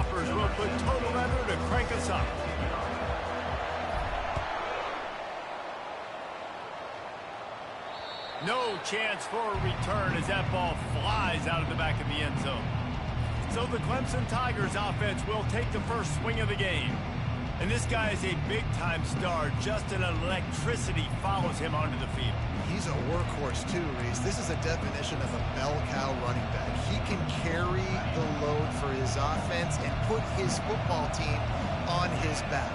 stoppers will put total effort to crank us up. No chance for a return as that ball flies out of the back of the end zone. So the Clemson Tigers offense will take the first swing of the game. And this guy is a big-time star. Just an electricity follows him onto the field. He's a workhorse too, Reese. This is a definition of a bell cow running back. He can carry the load for his offense and put his football team on his back.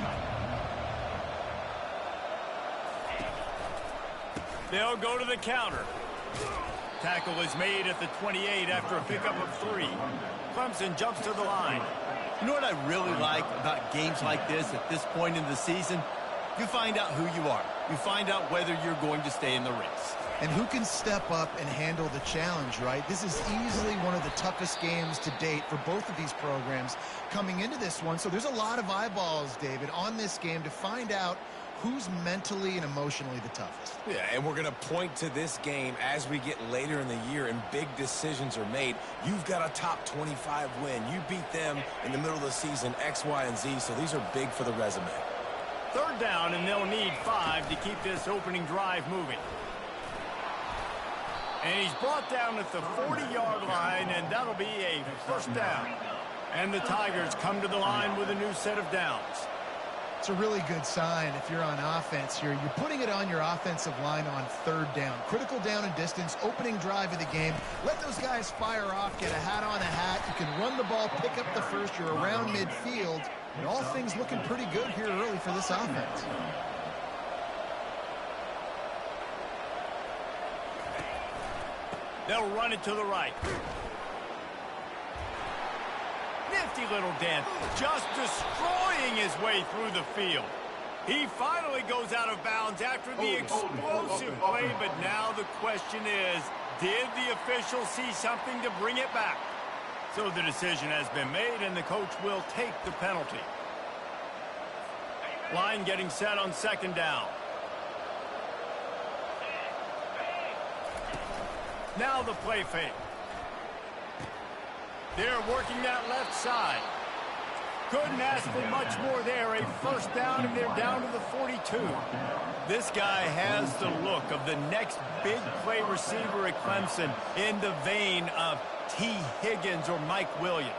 They'll go to the counter. Tackle is made at the 28 after a pickup of 3. Clemson jumps to the line. You know what I really like about games like this at this point in the season? You find out who you are. You find out whether you're going to stay in the race. And who can step up and handle the challenge, right? This is easily one of the toughest games to date for both of these programs coming into this one. So there's a lot of eyeballs, David, on this game to find out who's mentally and emotionally the toughest. Yeah, and we're going to point to this game as we get later in the year and big decisions are made. You've got a top 25 win. You beat them in the middle of the season, X, Y, and Z, so these are big for the resume. Third down, and they'll need 5 to keep this opening drive moving. And he's brought down at the 40-yard line, and that'll be a first down. And the Tigers come to the line with a new set of downs. It's a really good sign if you're on offense here. You're putting it on your offensive line on third down. Critical down and distance, opening drive of the game. Let those guys fire off, get a hat on a hat. You can run the ball, pick up the first. You're around midfield. And all things looking pretty good here early for this offense. They'll run it to the right. Nifty little dent, just destroying his way through the field. He finally goes out of bounds after the explosive play, but now the question is, did the official see something to bring it back? So the decision has been made, and the coach will take the penalty. Line getting set on second down. Now the play fake. They're working that left side. Couldn't ask for much more there. A first down, and they're down to the 42. This guy has the look of the next big play receiver at Clemson in the vein of T. Higgins or Mike Williams.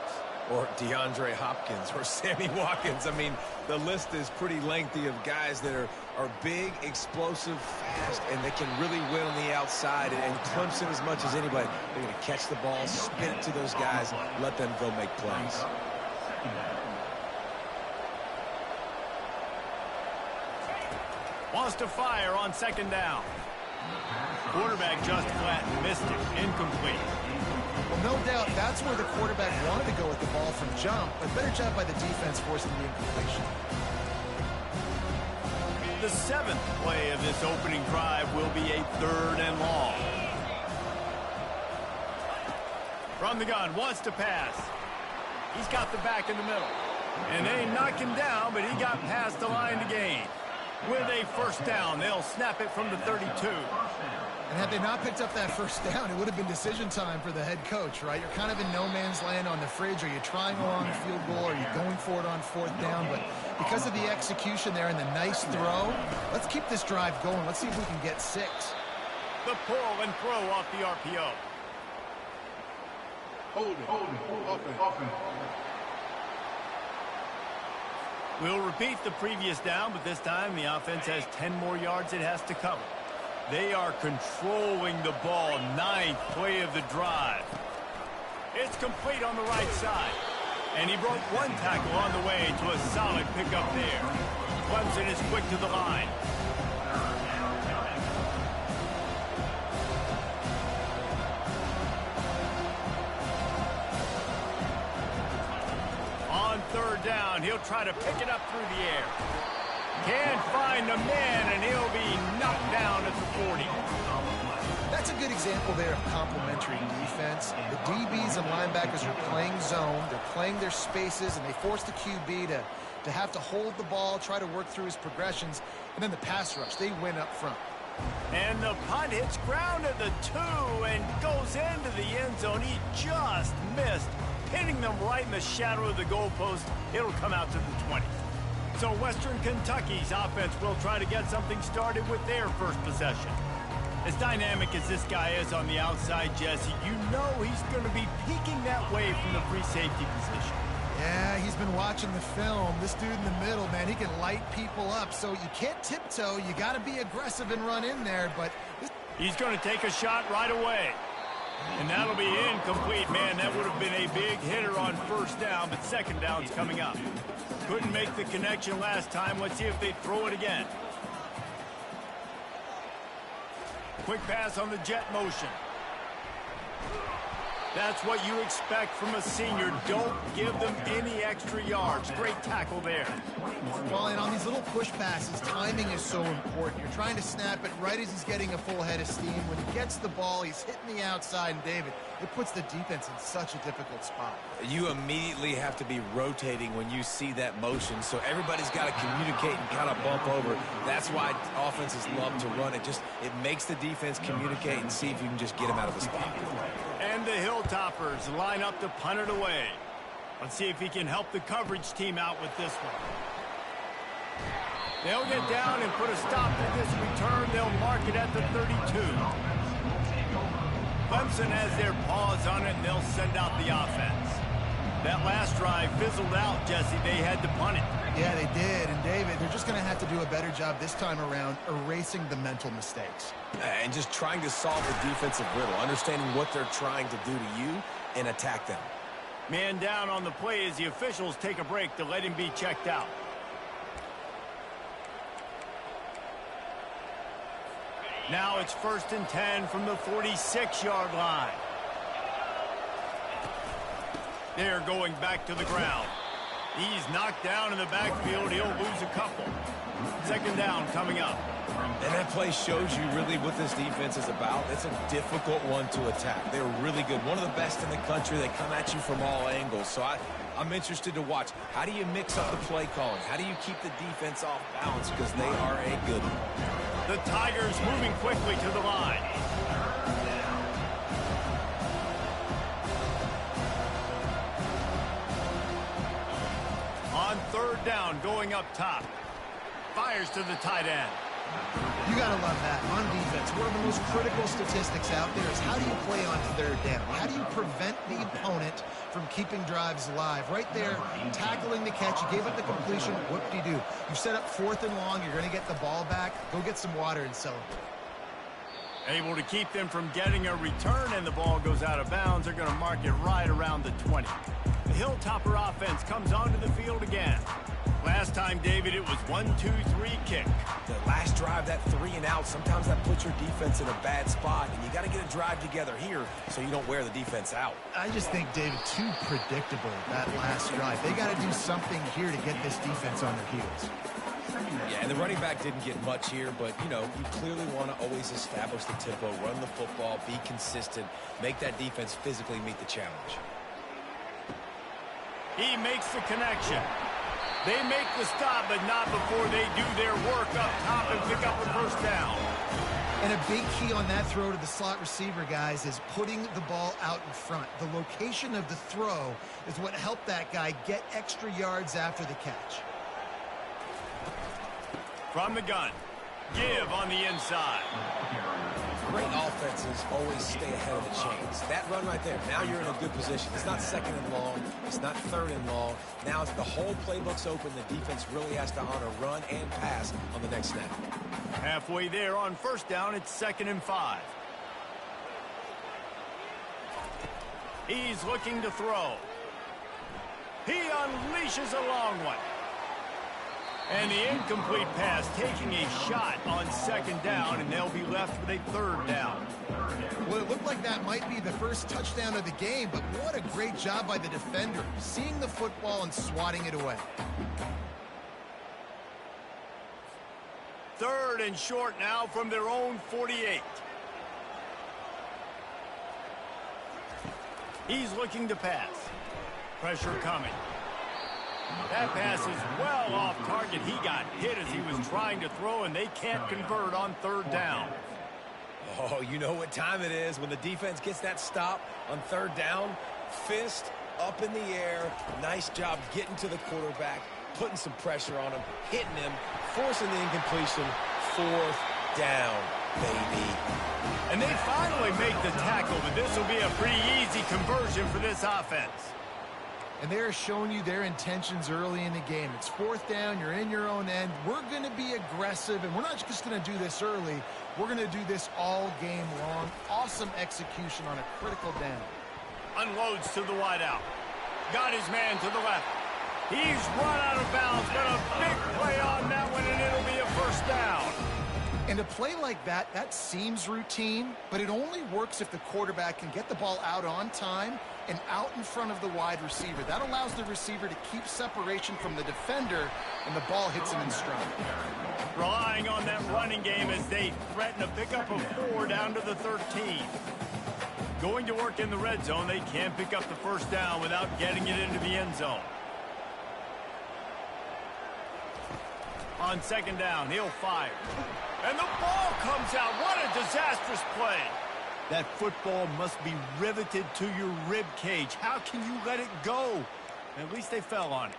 Or DeAndre Hopkins or Sammy Watkins. I mean, the list is pretty lengthy of guys that are big, explosive, fast, and they can really win on the outside. And Clemson, as much as anybody, they're going to catch the ball, spin it to those guys, let them go make plays. Wants to fire on second down. Quarterback just flat missed it. Incomplete. Well, no doubt that's where the quarterback wanted to go with the ball from jump, but better job by the defense forcing the incompletion. The 7th play of this opening drive will be a 3rd and long. From the gun, wants to pass. He's got the back in the middle. And they knock him down, but he got past the line to gain. With a first down, they'll snap it from the 32. And had they not picked up that first down, it would have been decision time for the head coach, right? You're kind of in no man's land on the fridge. Are you trying along the field goal? Are you going for it on 4th down? But because of the execution there and the nice throw, let's keep this drive going. Let's see if we can get 6. The pull and throw off the RPO. Hold it, open. We'll repeat the previous down, but this time the offense has 10 more yards it has to cover. They are controlling the ball. 9th play of the drive. It's complete on the right side. And he broke one tackle on the way to a solid pickup there. Clemson is quick to the line. On 3rd down, he'll try to pick it up through the air. Can't find a man, and he'll be knocked down at the 40. That's a good example there of complementary defense. The DBs and linebackers are playing zone. They're playing their spaces, and they force the QB to have to hold the ball, try to work through his progressions, and then the pass rush. They win up front. And the punt hits ground at the 2 and goes into the end zone. He just missed hitting them right in the shadow of the goalpost. It'll come out to the 20. So Western Kentucky's offense will try to get something started with their first possession. As dynamic as this guy is on the outside, Jesse, you know he's going to be peeking that way from the free safety position. Yeah, he's been watching the film. This dude in the middle, man, he can light people up. So you can't tiptoe. You got to be aggressive and run in there. But he's going to take a shot right away. And that'll be incomplete. Man, that would have been a big hitter on first down, but second down's coming up. Couldn't make the connection last time. Let's see if they throw it again. Quick pass on the jet motion. That's what you expect from a senior. Don't give them any extra yards. Great tackle there. Well, and on these little push passes, timing is so important. You're trying to snap it right as he's getting a full head of steam. When he gets the ball, he's hitting the outside, and David, it puts the defense in such a difficult spot. You immediately have to be rotating when you see that motion, so everybody's got to communicate and kind of bump over. That's why offenses love to run it. It makes the defense communicate and see if you can just get them out of the spot. And the Hilltoppers line up to punt it away. Let's see if he can help the coverage team out with this one. They'll get down and put a stop to this return. They'll mark it at the 32. Clemson has their paws on it, and they'll send out the offense. That last drive fizzled out, Jesse. They had to punt it. Yeah, they did. And, David, they're just going to have to do a better job this time around erasing the mental mistakes. And just trying to solve the defensive riddle, understanding what they're trying to do to you and attack them. Man down on the play as the officials take a break to let him be checked out. Now it's 1st and 10 from the 46-yard line. They're going back to the ground. He's knocked down in the backfield. He'll lose a couple. Second down coming up. And that play shows you really what this defense is about. It's a difficult one to attack. They're really good. One of the best in the country. They come at you from all angles. So I'm interested to watch. How do you mix up the play calling? How do you keep the defense off balance? Because they are a good one. The Tigers moving quickly to the line. On third down, going up top. Fires to the tight end. You got to love that. On defense, one of the most critical statistics out there is how do you play on third down? How do you prevent the opponent from keeping drives alive? Right there, tackling the catch. You gave up the completion. Whoop-de-doo. You set up 4th and long. You're going to get the ball back. Go get some water and celebrate. Able to keep them from getting a return, and the ball goes out of bounds. They're going to mark it right around the 20. The Hilltopper offense comes onto the field again. Last time, David, it was 1-2-3 kick. The last drive, that 3 and out, sometimes that puts your defense in a bad spot, and you got to get a drive together here so you don't wear the defense out. I just think, David, too predictable, that last drive. They got to do something here to get this defense on their heels. Yeah, and the running back didn't get much here, but, you know, you clearly want to always establish the tempo, run the football, be consistent, make that defense physically meet the challenge. He makes the connection. They make the stop, but not before they do their work up top and pick up the first down. And a big key on that throw to the slot receiver, guys, is putting the ball out in front. The location of the throw is what helped that guy get extra yards after the catch. From the gun. Give on the inside. Great offenses always stay ahead of the chains. That run right there, now you're in a good position. It's not 2nd and long. It's not 3rd and long. Now the whole playbook's open. The defense really has to honor run and pass on the next snap. Halfway there on first down, it's 2nd and 5. He's looking to throw. He unleashes a long one. And the incomplete pass taking a shot on 2nd down, and they'll be left with a 3rd down. Well, it looked like that might be the first touchdown of the game, but what a great job by the defender, seeing the football and swatting it away. 3rd and short now from their own 48. He's looking to pass. Pressure coming. That pass is well off target. He got hit as he was trying to throw, and they can't convert on 3rd down. Oh, you know what time it is when the defense gets that stop on 3rd down. Fist up in the air. Nice job getting to the quarterback, putting some pressure on him, hitting him, forcing the incompletion. 4th down, baby. And they finally make the tackle, but this will be a pretty easy conversion for this offense. And they're showing you their intentions early in the game. It's 4th down. You're in your own end. We're going to be aggressive, and we're not just going to do this early. We're going to do this all game long. Awesome execution on a critical down. Unloads to the wideout. Got his man to the left. He's run out of bounds, but a big play on that one, and it'll be a 1st down. And a play like that, that seems routine, but it only works if the quarterback can get the ball out on time and out in front of the wide receiver. That allows the receiver to keep separation from the defender, and the ball hits him in stride. Relying on that running game as they threaten a pickup of 4 down to the 13. Going to work in the red zone, they can't pick up the 1st down without getting it into the end zone. On 2nd down, he'll fire. And the ball comes out. What a disastrous play. That football must be riveted to your rib cage. How can you let it go? At least they fell on it.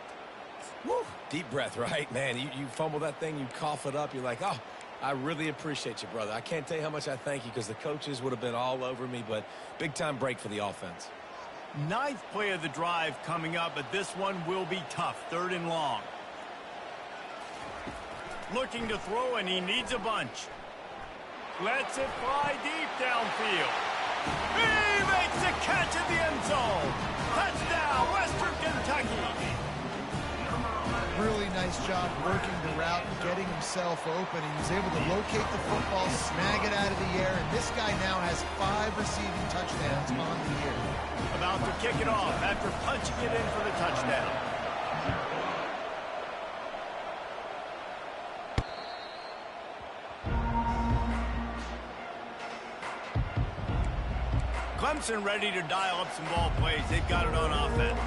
Woo. Deep breath, right? Man, you fumble that thing, you cough it up, you're like, oh, I really appreciate you, brother. I can't tell you how much I thank you because the coaches would have been all over me, but big-time break for the offense. 9th play of the drive coming up, but this one will be tough. 3rd and long. Looking to throw, and he needs a bunch. Lets it fly deep downfield. He makes the catch in the end zone. Touchdown, Western Kentucky. Really nice job working the route and getting himself open. He was able to locate the football, snag it out of the air, and this guy now has 5 receiving touchdowns on the year. About to kick it off after punching it in for the touchdown. Clemson ready to dial up some ball plays. They've got it on offense.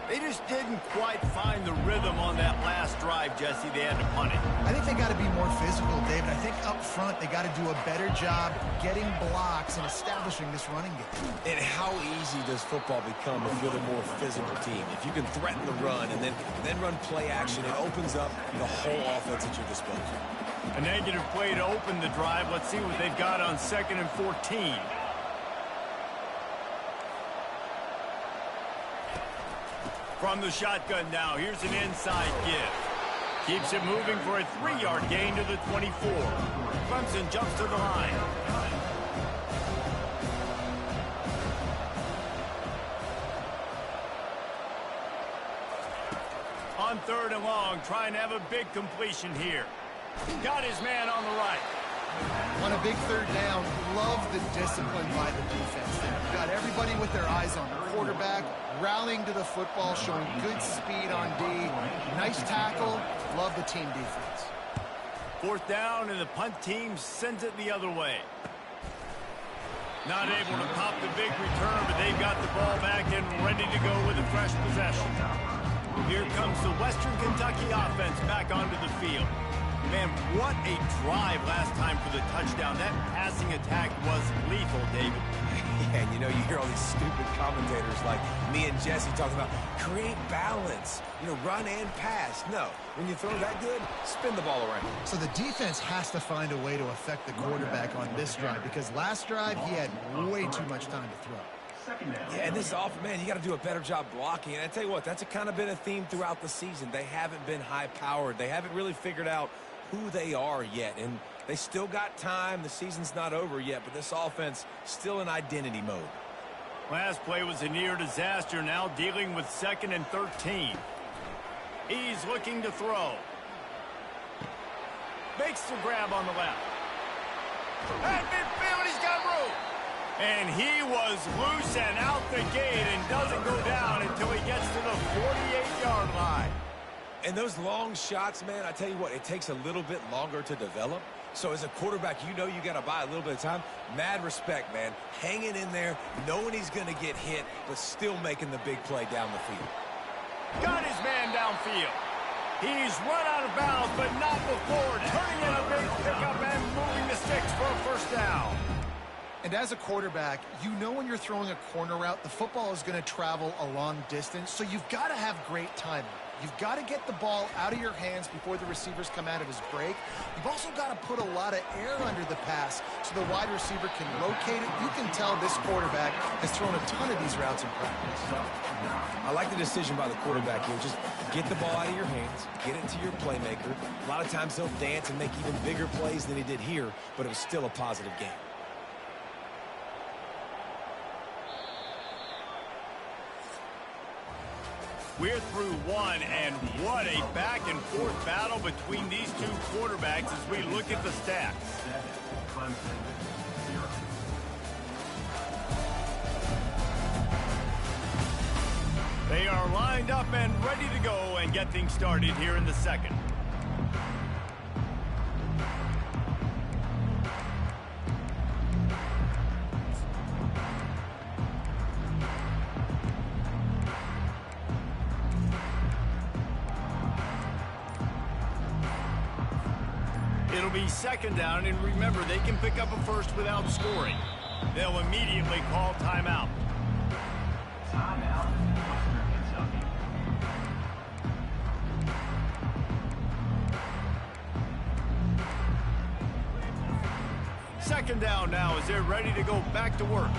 They just didn't quite find the rhythm on that last drive, Jesse. They had to punt it. I think they got to be more physical, David. I think up front they got to do a better job getting blocks and establishing this running game. And how easy does football become if you're the more physical team? If you can threaten the run and then run play action, it opens up the whole offense at your disposal. A negative play to open the drive. Let's see what they've got on 2nd and 14. From the shotgun now, here's an inside give. Keeps it moving for a 3-yard gain to the 24. Clemson jumps to the line. On 3rd and long, trying to have a big completion here. Got his man on the right. On a big 3rd down, love the discipline by the defense there. You've got everybody with their eyes on the quarterback, rallying to the football, showing good speed on D. Nice tackle. Love the team defense. 4th down, and the punt team sends it the other way. Not able to pop the big return, but they've got the ball back and ready to go with a fresh possession. Here comes the Western Kentucky offense back onto the field. Man, what a drive last time for the touchdown. That passing attack was lethal, David. Yeah, and you know, you hear all these stupid commentators like me and Jesse talking about create balance, run and pass. No, when you throw that good, spin the ball around. So the defense has to find a way to affect the quarterback on this drive because last drive he had way too much time to throw. Yeah, and this offense, man, you got to do a better job blocking. And I tell you what, that's kind of been a theme throughout the season. They haven't been high-powered. They haven't really figured out who they are yet, and they still got time. The season's not over yet, but this offense still in identity mode. Last play was a near disaster, now dealing with 2nd and 13. He's looking to throw. Makes the grab on the left. At midfield, he's got room. And he was loose and out the gate and doesn't go down until he gets to the 48-yard line. And those long shots, man, I tell you what, it takes a little bit longer to develop. So as a quarterback, you got to buy a little bit of time. Mad respect, man. Hanging in there, knowing he's going to get hit, but still making the big play down the field. Got his man downfield. He's run out of bounds, but not before turning in a big pickup and moving the sticks for a 1st down. And as a quarterback, you know when you're throwing a corner route, the football is going to travel a long distance, so you've got to have great timing. You've got to get the ball out of your hands before the receivers come out of his break. You've also got to put a lot of air under the pass so the wide receiver can locate it. You can tell this quarterback has thrown a ton of these routes in practice. I like the decision by the quarterback here. Just get the ball out of your hands, get it to your playmaker. A lot of times he'll dance and make even bigger plays than he did here, but it was still a positive game. We're through one, and what a back-and-forth battle between these two quarterbacks as we look at the stats. Clemson 0. They are lined up and ready to go and get things started here in the second. It'll be second down, and remember, they can pick up a first without scoring. They'll immediately call timeout. Timeout, Western Kentucky. Second down now as they're ready to go back to work.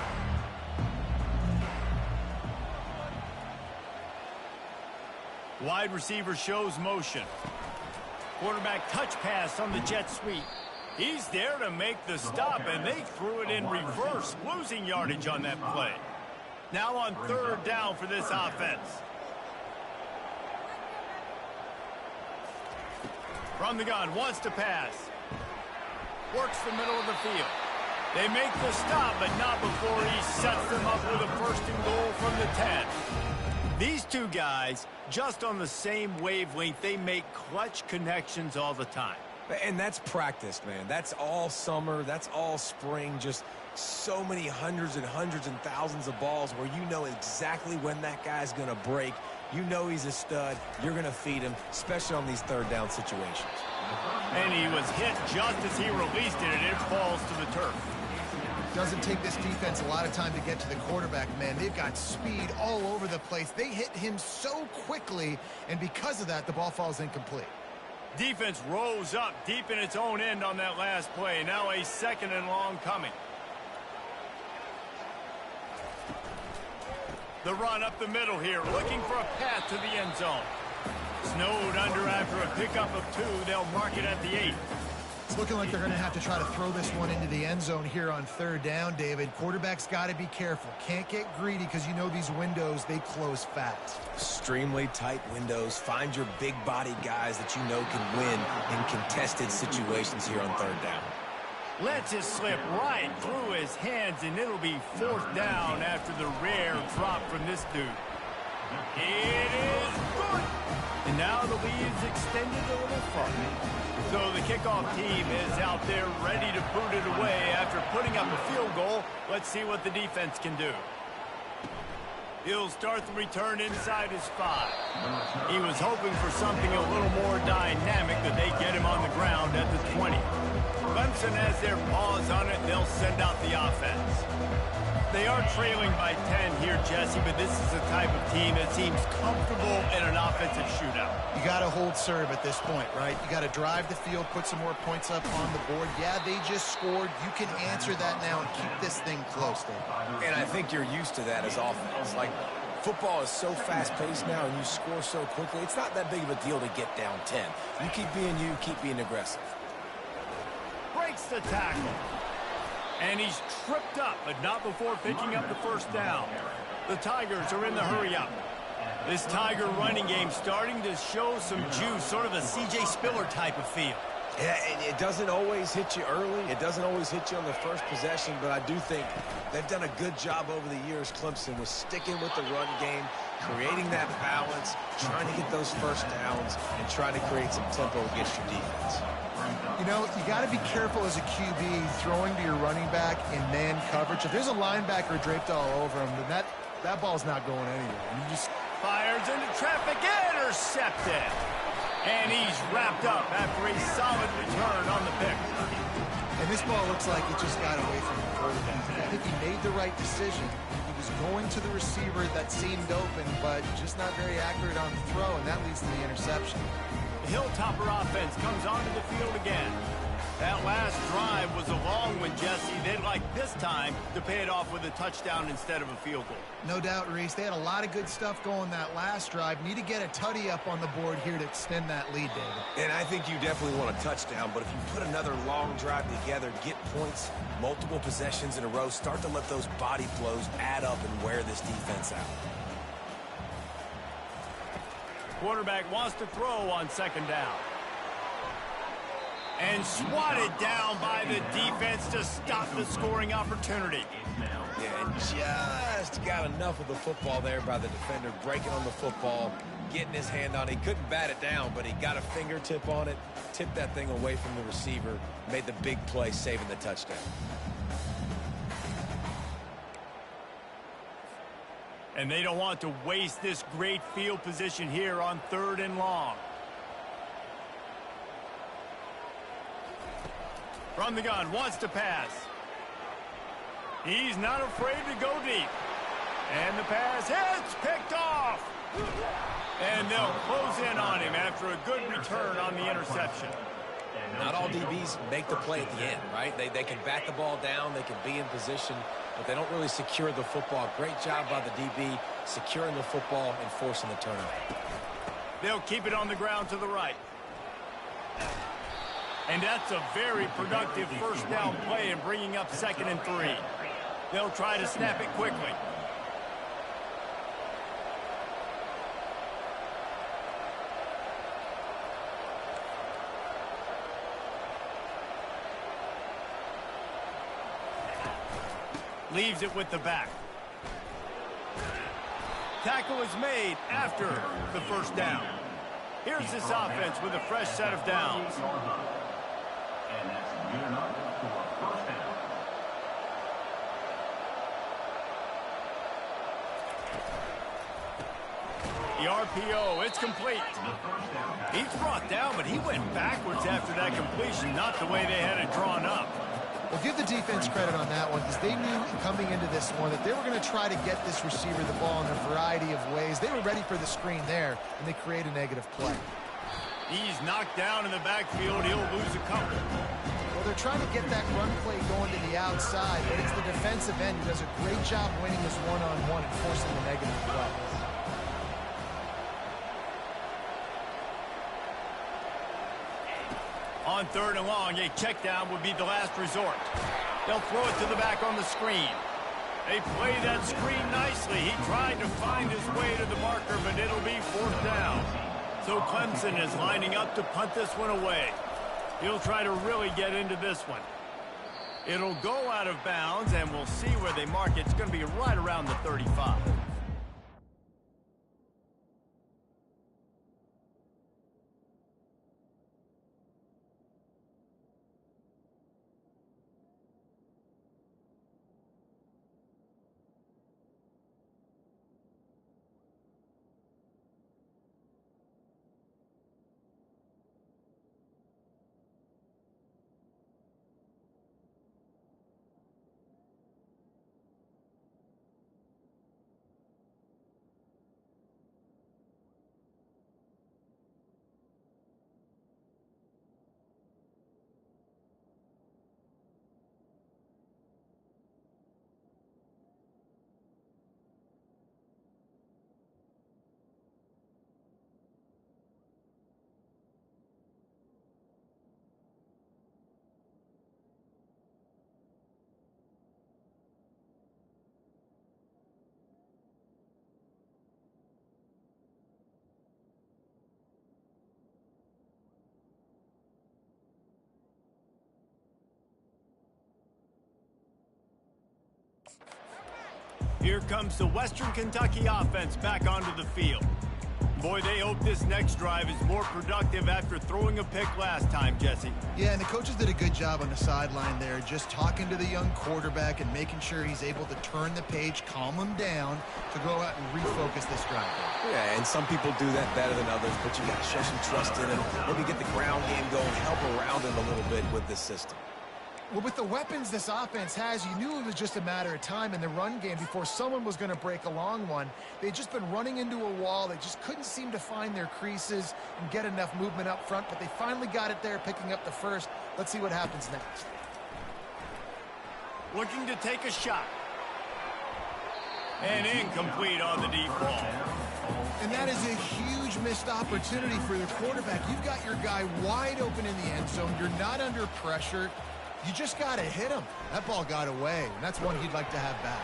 Wide receiver shows motion. Quarterback touch pass on the jet sweep. He's there to make the stop, and they threw it in reverse, losing yardage on that play. Now on third down for this offense. From the gun, wants to pass. Works the middle of the field. They make the stop, but not before he sets them up with a first and goal from the 10. These two guys, just on the same wavelength, they make clutch connections all the time. And that's practice, man. That's all summer. That's all spring. Just so many hundreds and thousands of balls where you know exactly when that guy's going to break. You know he's a stud. You're going to feed him, especially on these third down situations. And he was hit just as he released it, and it falls to the turf. Doesn't take this defense a lot of time to get to the quarterback, man. They've got speed all over the place. They hit him so quickly, and because of that, the ball falls incomplete. Defense rose up deep in its own end on that last play. Now a second and long coming. The run up the middle here, looking for a path to the end zone. Snowed under after a pickup of 2. They'll mark it at the 8. It's looking like they're going to have to try to throw this one into the end zone here on third down, David. Quarterback's got to be careful. Can't get greedy because you know these windows, they close fast. Extremely tight windows. Find your big body guys that you know can win in contested situations here on third down. Lets it slip right through his hands, and it'll be fourth down after the rare drop from this dude. It is good. And now the lead is extended a little farther. So the kickoff team is out there ready to boot it away after putting up a field goal. Let's see what the defense can do. He'll start the return inside his 5. He was hoping for something a little more dynamic, but they get him on the ground at the 20. Clemson has their paws on it. They'll send out the offense. They are trailing by 10 here, Jesse, but this is the type of team that seems comfortable in an offensive shootout. You got to hold serve at this point, right? You got to drive the field, put some more points up on the board. Yeah, they just scored. You can answer that now and keep this thing close, Dave. And I think you're used to that as offense. Like, football is so fast-paced now and you score so quickly, it's not that big of a deal to get down 10. You keep being aggressive. Breaks the tackle. And he's tripped up, but not before picking up the first down. The Tigers are in the hurry-up. This Tiger running game starting to show some juice, sort of a C.J. Spiller type of feel. Yeah, and it doesn't always hit you early. It doesn't always hit you on the first possession, but I do think they've done a good job over the years, Clemson, with sticking with the run game, creating that balance, trying to get those first downs, and trying to create some tempo against your defense. You know, you got to be careful as a QB throwing to your running back in man coverage. If there's a linebacker draped all over him, then that ball's not going anywhere. And you just fires into traffic, intercepted. And he's wrapped up after a solid return on the pick. And this ball looks like it just got away from the quarterback. I think he made the right decision. He was going to the receiver that seemed open, but just not very accurate on the throw, and that leads to the interception. The Hilltopper offense comes onto the field again. That last drive was a long one, Jesse. They'd like this time to pay it off with a touchdown instead of a field goal. No doubt, Reese. They had a lot of good stuff going that last drive. Need to get a tutty up on the board here to extend that lead, David. And I think you definitely want a touchdown, but if you put another long drive together, get points, multiple possessions in a row, start to let those body flows add up and wear this defense out. Quarterback wants to throw on second down. And swatted down by the defense to stop the scoring opportunity. Yeah, and just got enough of the football there by the defender, breaking on the football, getting his hand on it. He couldn't bat it down, but he got a fingertip on it, tipped that thing away from the receiver, made the big play, saving the touchdown. And they don't want to waste this great field position here on 3rd and long. From the gun, wants to pass. He's not afraid to go deep. And the pass hits, picked off. And they'll close in on him after a good return on the interception. Not all DBs make the play at the end, right? They can bat the ball down, they can be in position, but they don't really secure the football. Great job by the DB securing the football and forcing the turnover. They'll keep it on the ground to the right. And that's a very productive first down play and bringing up 2nd and 3. They'll try to snap it quickly. Leaves it with the back. Tackle is made after the first down. Here's this offense with a fresh set of downs. And that's good enough for first down. The RPO, it's complete. He's brought down, but he went backwards after that completion, not the way they had it drawn up. Well, give the defense credit on that one because they knew coming into this one that they were going to try to get this receiver the ball in a variety of ways. They were ready for the screen there, and they create a negative play. He's knocked down in the backfield. He'll lose a couple. Well, they're trying to get that run play going to the outside, but it's the defensive end who does a great job winning this one-on-one and forcing the negative play. On 3rd and long, a check down would be the last resort. They'll throw it to the back on the screen. They play that screen nicely. He tried to find his way to the marker, but it'll be 4th down. So Clemson is lining up to punt this one away. He'll try to really get into this one. It'll go out of bounds, and we'll see where they mark it. It's going to be right around the 35. Here comes the Western Kentucky offense back onto the field. Boy, they hope this next drive is more productive after throwing a pick last time, Jesse. Yeah, and the coaches did a good job on the sideline there, just talking to the young quarterback and making sure he's able to turn the page, calm him down to go out and refocus this drive. Yeah, and some people do that better than others, but you got to show some trust in him. Maybe get the ground game going, help around him a little bit with this system. Well, with the weapons this offense has, you knew it was just a matter of time in the run game before someone was going to break a long one. They'd just been running into a wall. They just couldn't seem to find their creases and get enough movement up front, but they finally got it there, picking up the first. Let's see what happens next. Looking to take a shot. And incomplete on the deep ball. And that is a huge missed opportunity for the quarterback. You've got your guy wide open in the end zone. You're not under pressure. You just got to hit him. That ball got away, and that's one he'd like to have back.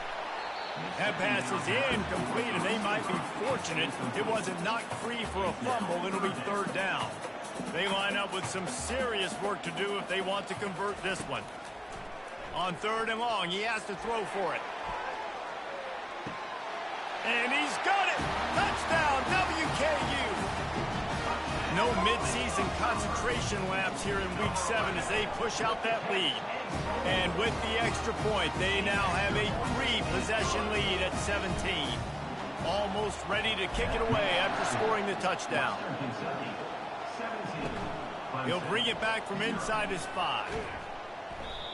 That pass is incomplete, and they might be fortunate it wasn't knocked free for a fumble. It'll be third down. They line up with some serious work to do if they want to convert this one. On third and long, he has to throw for it. And he's got it! Touchdown, WKU! No midseason concentration laps here in Week 7 as they push out that lead. And with the extra point, they now have a 3-possession lead at 17. Almost ready to kick it away after scoring the touchdown. He'll bring it back from inside his 5.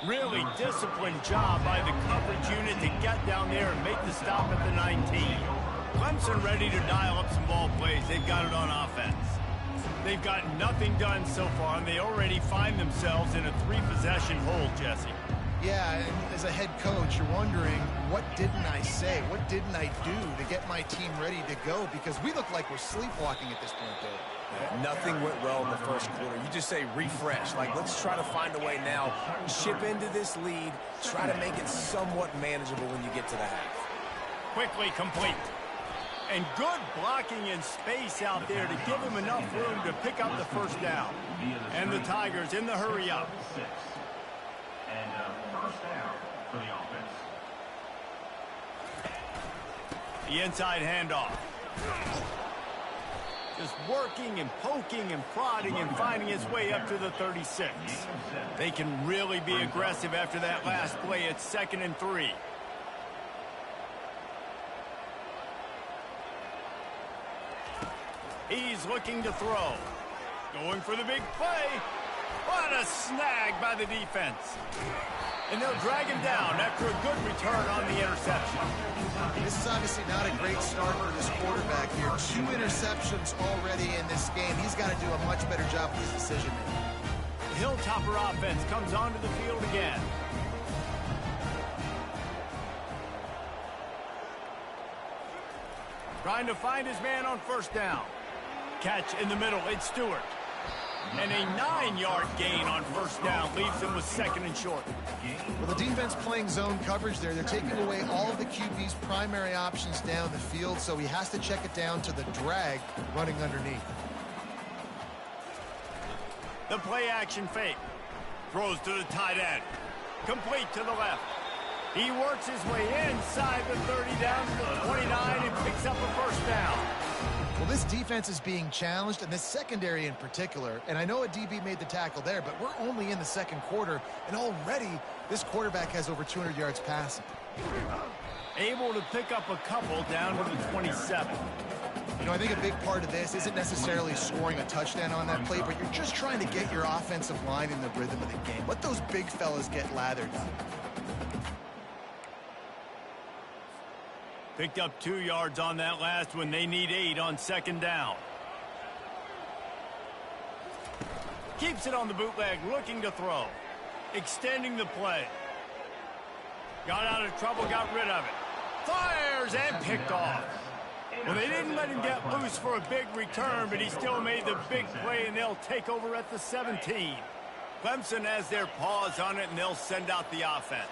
Really disciplined job by the coverage unit to get down there and make the stop at the 19. Clemson ready to dial up some ball plays. They've got it on offense. They've got nothing done so far, and they already find themselves in a 3-possession hole, Jesse. Yeah, and as a head coach, you're wondering, what didn't I say? What didn't I do to get my team ready to go? Because we look like we're sleepwalking at this point, Dave. Nothing went well in the first quarter. You just say refresh. Like, let's try to find a way now. Chip into this lead. Try to make it somewhat manageable when you get to the half. Quickly complete. And good blocking in space out there to give him enough room to pick up the first down. And the Tigers in the hurry up. And first down for the offense. The inside handoff. Just working and poking and prodding and finding his way up to the 36. They can really be aggressive after that last play. It's 2nd and 3. He's looking to throw. Going for the big play. What a snag by the defense. And they'll drag him down after a good return on the interception. This is obviously not a great start for this quarterback here. 2 interceptions already in this game. He's got to do a much better job with his decision-making. The Hilltopper offense comes onto the field again. Trying to find his man on first down. Catch in the middle, it's Stewart. And a 9-yard gain on first down leaves him with 2nd and short. Well, the defense playing zone coverage there. They're taking away all of the QB's primary options down the field, so he has to check it down to the drag running underneath. The play action fake. Throws to the tight end. Complete to the left. He works his way inside the 30 down to the 29 and picks up a first down. Well, this defense is being challenged, and this secondary in particular. And I know a DB made the tackle there, but we're only in the second quarter, and already this quarterback has over 200 yards passing. Able to pick up a couple down to the 27. You know, I think a big part of this isn't necessarily scoring a touchdown on that play, but you're just trying to get your offensive line in the rhythm of the game. Let those big fellas get lathered up. Picked up 2 yards on that last one. They need 8 on 2nd down. Keeps it on the bootleg, looking to throw. Extending the play. Got out of trouble, got rid of it. Fires and picked off. Well, they didn't let him get loose for a big return, but he still made the big play, and they'll take over at the 17. Clemson has their paws on it, and they'll send out the offense.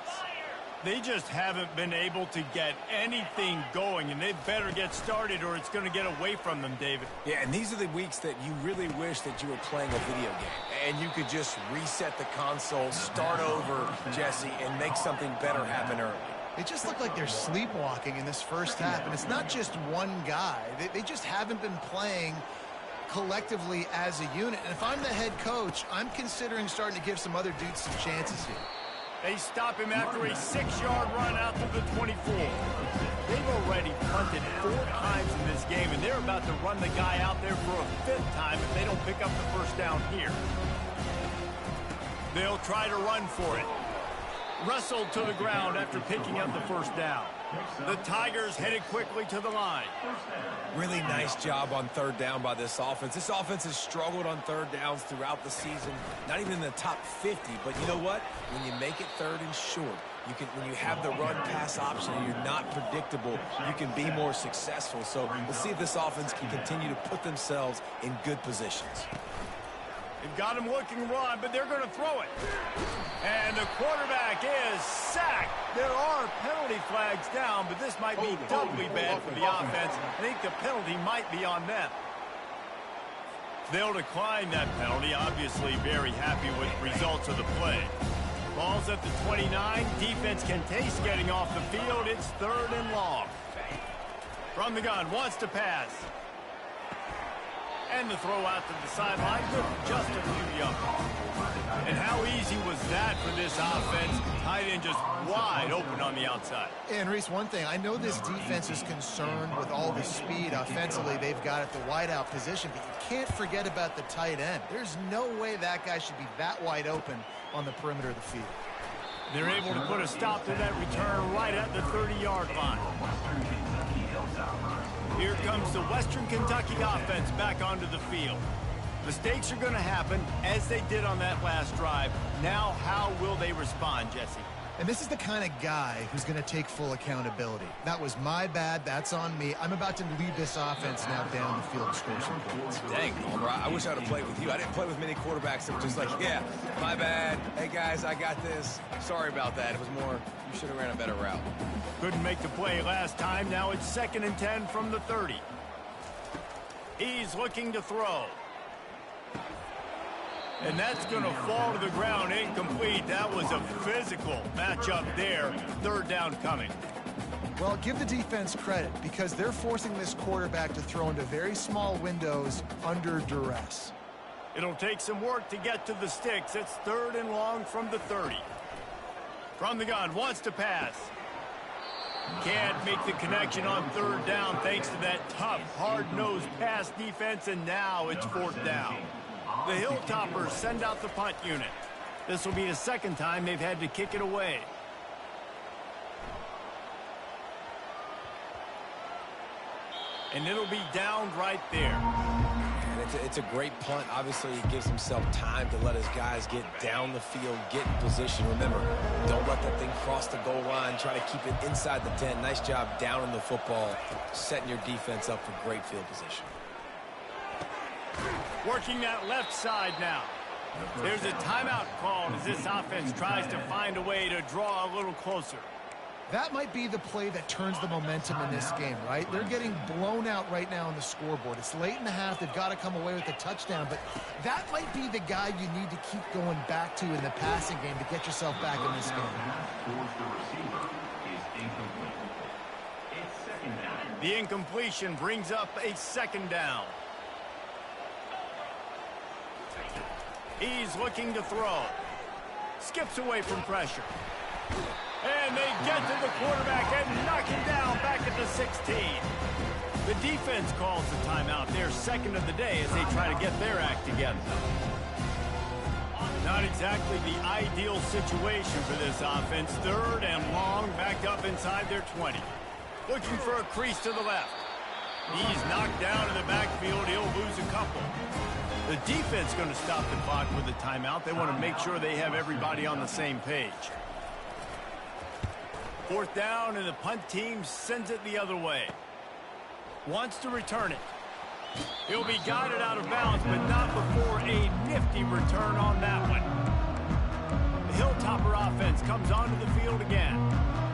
They just haven't been able to get anything going, and they better get started or it's going to get away from them, David. Yeah, and these are the weeks that you really wish that you were playing a video game and you could just reset the console, start over, Jesse, and make something better happen early. They just look like they're sleepwalking in this first half, and it's not just one guy. They just haven't been playing collectively as a unit. And if I'm the head coach, I'm considering starting to give some other dudes some chances here. They stop him after a 6-yard run out to the 24. They've already punted 4 times in this game, and they're about to run the guy out there for a 5th time if they don't pick up the first down here. They'll try to run for it. Wrestled to the ground after picking up the first down. The Tigers headed quickly to the line. Really nice job on third down by this offense. This offense has struggled on third downs throughout the season. Not even in the top 50, but you know what? When you make it third and short, when you have the run-pass option and you're not predictable, you can be more successful. So we'll see if this offense can continue to put themselves in good positions. They've got him looking run, but they're going to throw it. And the quarterback is sacked. There are penalty flags down, but this might be doubly bad for the offense. I think the penalty might be on them. They'll decline that penalty. Obviously very happy with the results of the play. Ball's at the 29. Defense can taste getting off the field. It's 3rd and long. From the gun, wants to pass. And the throw out to the sideline with just a few yards. And how easy was that for this offense? Tight end just wide open on the outside. And Reese, one thing, I know this defense is concerned with all the speed offensively they've got at the wideout position, but you can't forget about the tight end. There's no way that guy should be that wide open on the perimeter of the field. They're able to put a stop to that return right at the 30-yard line. Here comes the Western Kentucky offense back onto the field. Mistakes are going to happen as they did on that last drive. Now, how will they respond, Jesse? And this is the kind of guy who's going to take full accountability. That was my bad. That's on me. I'm about to lead this offense now down the field and score some points. Dang, Palmer, I wish I would have played with you. I didn't play with many quarterbacks that were just like, yeah, my bad. Hey, guys, I got this. Sorry about that. It was more, you should have ran a better route. Couldn't make the play last time. Now it's 2nd and 10 from the 30. He's looking to throw. And that's going to fall to the ground incomplete. That was a physical matchup there. 3rd down coming. Well, give the defense credit because they're forcing this quarterback to throw into very small windows under duress. It'll take some work to get to the sticks. It's 3rd and long from the 30. From the gun, wants to pass. Can't make the connection on 3rd down thanks to that tough, hard-nosed pass defense, and now it's 4th down. The Hilltoppers send out the punt unit. This will be the 2nd time they've had to kick it away. And it'll be downed right there. And it's a great punt. Obviously, he gives himself time to let his guys get down the field, get in position. Remember, don't let that thing cross the goal line. Try to keep it inside the 10. Nice job down in the football, setting your defense up for great field position. Working that left side now. There's a timeout called as this offense tries to find a way to draw a little closer. That might be the play that turns the momentum in this game, right? They're getting blown out right now on the scoreboard. It's late in the half. They've got to come away with a touchdown, but that might be the guy you need to keep going back to in the passing game to get yourself back in this game. The incompletion brings up a 2nd down. He's looking to throw. Skips away from pressure. And they get to the quarterback and knock him down back at the 16. The defense calls the timeout. They're 2nd of the day as they try to get their act together. Not exactly the ideal situation for this offense. 3rd and long, backed up inside their 20. Looking for a crease to the left. He's knocked down in the backfield. He'll lose a couple. The defense going to stop the clock with a timeout. They want to make sure they have everybody on the same page. 4th down, and the punt team sends it the other way. Wants to return it. He'll be guided out of bounds, but not before a nifty return on that one. The Hilltopper offense comes onto the field again.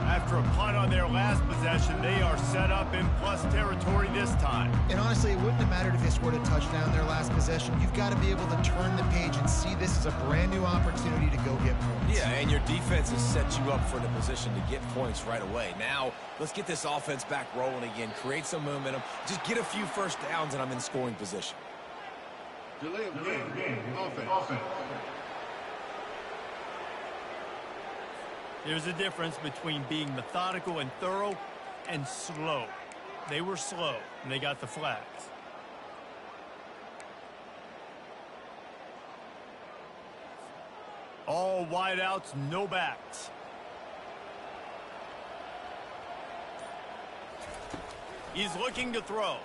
After a punt on their last possession, they are set up in plus territory this time. And honestly, it wouldn't have mattered if they scored a touchdown their last possession. You've got to be able to turn the page and see this as a brand new opportunity to go get points. Yeah, and your defense has set you up for the position to get points right away. Now, let's get this offense back rolling again, create some momentum, just get a few first downs, and I'm in scoring position. Delay of game. Offense. There's a difference between being methodical and thorough and slow. They were slow, and they got the flags. All wideouts, no backs. He's looking to throw.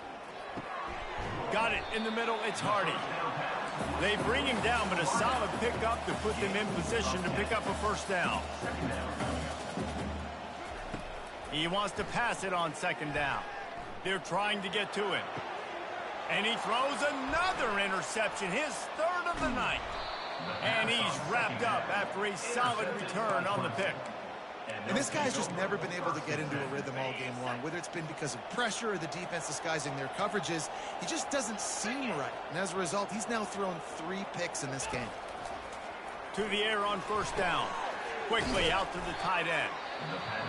Got it in the middle. It's Hardy. They bring him down, but a solid pickup to put them in position to pick up a first down. He wants to pass it on second down. They're trying to get to him. And he throws another interception, his third of the night. And he's wrapped up after a solid return on the pick. And this guy's just never been able to get into a rhythm all game long, whether it's been because of pressure or the defense disguising their coverages. He just doesn't seem right. And as a result, he's now thrown 3 picks in this game. To the air on first down. Quickly out to the tight end.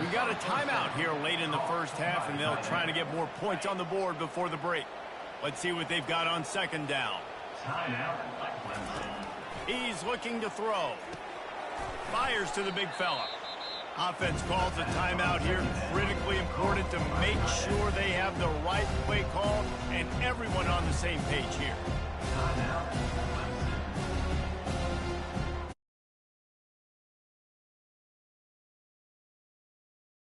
We got a timeout here late in the first half, and they'll try to get more points on the board before the break. Let's see what they've got on second down. He's looking to throw. Fires to the big fella. Offense calls a timeout here. Critically important to make sure they have the right play call and everyone on the same page here.